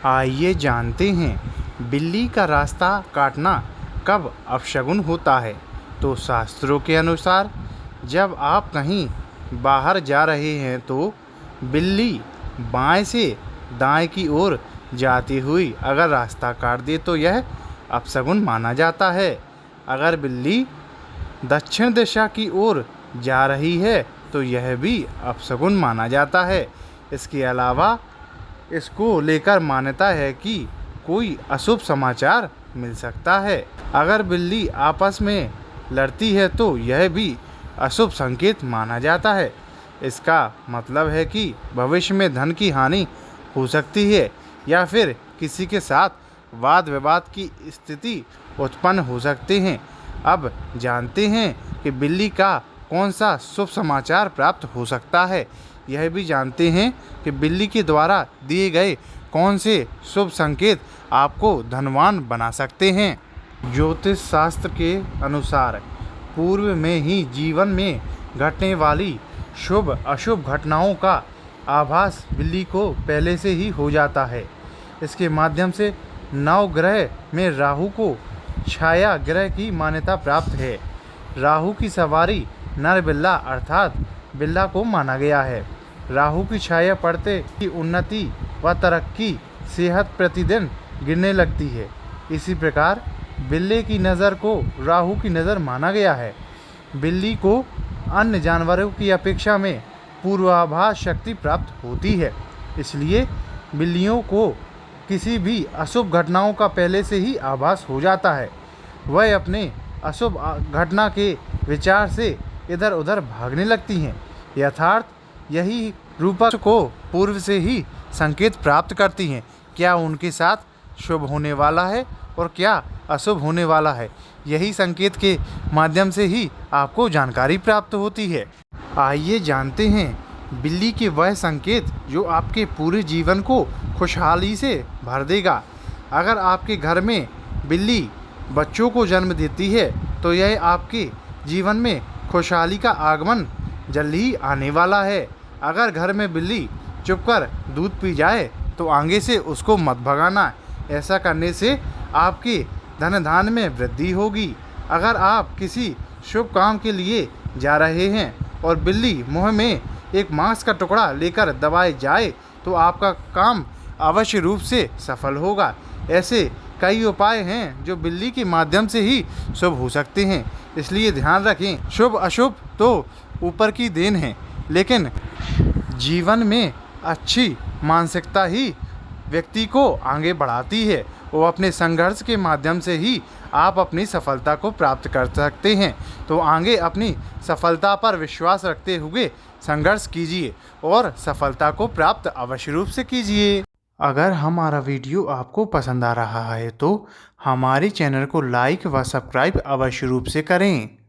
आइए जानते हैं बिल्ली का रास्ता काटना कब अपशगुन होता है। तो शास्त्रों के अनुसार जब आप कहीं बाहर जा रहे हैं तो बिल्ली बाएं से दाएं की ओर जाती हुई अगर रास्ता काट दे तो यह अपशगुन माना जाता है। अगर बिल्ली दक्षिण दिशा की ओर जा रही है तो यह भी अपशगुन माना जाता है। इसके अलावा इसको लेकर मान्यता है कि कोई अशुभ समाचार मिल सकता है। अगर बिल्ली आपस में लड़ती है तो यह भी अशुभ संकेत माना जाता है। इसका मतलब है कि भविष्य में धन की हानि हो सकती है या फिर किसी के साथ वाद विवाद की स्थिति उत्पन्न हो सकते हैं। अब जानते हैं कि बिल्ली का कौन सा शुभ समाचार प्राप्त हो सकता है। यह भी जानते हैं कि बिल्ली के द्वारा दिए गए कौन से शुभ संकेत आपको धनवान बना सकते हैं। ज्योतिष शास्त्र के अनुसार पूर्व में ही जीवन में घटने वाली शुभ अशुभ घटनाओं का आभास बिल्ली को पहले से ही हो जाता है। इसके माध्यम से नवग्रह में राहु को छाया ग्रह की मान्यता प्राप्त है। राहु की सवारी नर बिल्ला अर्थात बिल्ला को माना गया है। राहु की छाया पड़ते ही उन्नति व तरक्की सेहत प्रतिदिन गिरने लगती है। इसी प्रकार बिल्ले की नज़र को राहु की नज़र माना गया है। बिल्ली को अन्य जानवरों की अपेक्षा में पूर्वाभास शक्ति प्राप्त होती है, इसलिए बिल्लियों को किसी भी अशुभ घटनाओं का पहले से ही आभास हो जाता है। वह अपने अशुभ घटना के विचार से इधर उधर भागने लगती हैं। यथार्थ यही रूपक को पूर्व से ही संकेत प्राप्त करती हैं, क्या उनके साथ शुभ होने वाला है और क्या अशुभ होने वाला है। यही संकेत के माध्यम से ही आपको जानकारी प्राप्त होती है। आइए जानते हैं बिल्ली के वह संकेत जो आपके पूरे जीवन को खुशहाली से भर देगा। अगर आपके घर में बिल्ली बच्चों को जन्म देती है तो यह आपके जीवन में खुशहाली का आगमन जल्द ही आने वाला है। अगर घर में बिल्ली चुपकर दूध पी जाए तो आगे से उसको मत भगाना। ऐसा करने से आपके धन धान्य में वृद्धि होगी। अगर आप किसी शुभ काम के लिए जा रहे हैं और बिल्ली मुंह में एक मांस का टुकड़ा लेकर दबाए जाए तो आपका काम अवश्य रूप से सफल होगा। ऐसे कई उपाय हैं जो बिल्ली के माध्यम से ही शुभ हो सकते हैं, इसलिए ध्यान रखें। शुभ अशुभ तो ऊपर की देन है, लेकिन जीवन में अच्छी मानसिकता ही व्यक्ति को आगे बढ़ाती है। वो अपने संघर्ष के माध्यम से ही आप अपनी सफलता को प्राप्त कर सकते हैं। तो आगे अपनी सफलता पर विश्वास रखते हुए संघर्ष कीजिए और सफलता को प्राप्त अवश्य रूप से कीजिए। अगर हमारा वीडियो आपको पसंद आ रहा है तो हमारे चैनल को लाइक व सब्सक्राइब अवश्य रूप से करें।